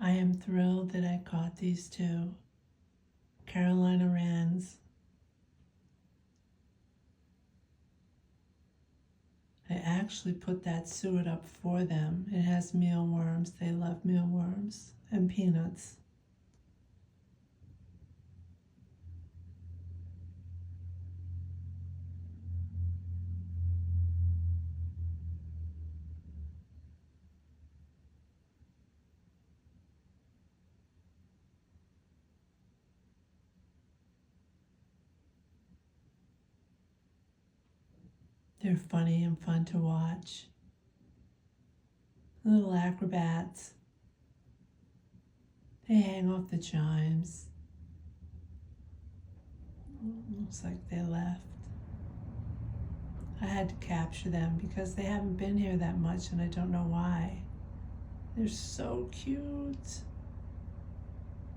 I am thrilled that I caught these two Carolina Wrens. I actually put that suet up for them. It has mealworms. They love mealworms and peanuts. They're funny and fun to watch. Little acrobats. They hang off the chimes. Looks like they left. I had to capture them because they haven't been here that much and I don't know why. They're so cute.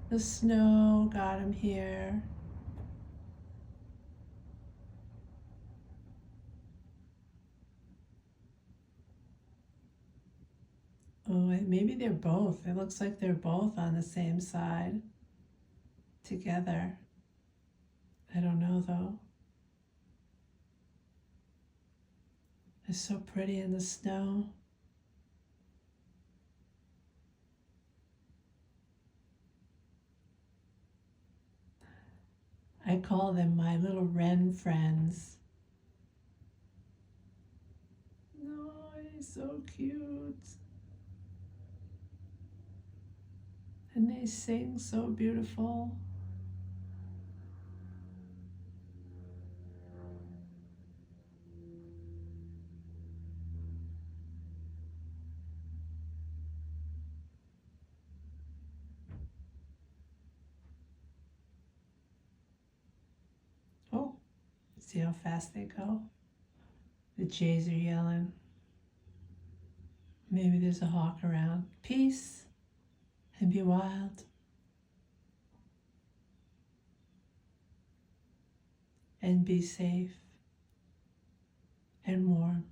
The snow got them here. Oh, maybe they're both. It looks like they're both on the same side together. I don't know though. They're so pretty in the snow. I call them my little wren friends. No, he's so cute. And they sing so beautiful. Oh, see how fast they go? The jays are yelling. Maybe there's a hawk around. Peace and be wild and be safe and warm.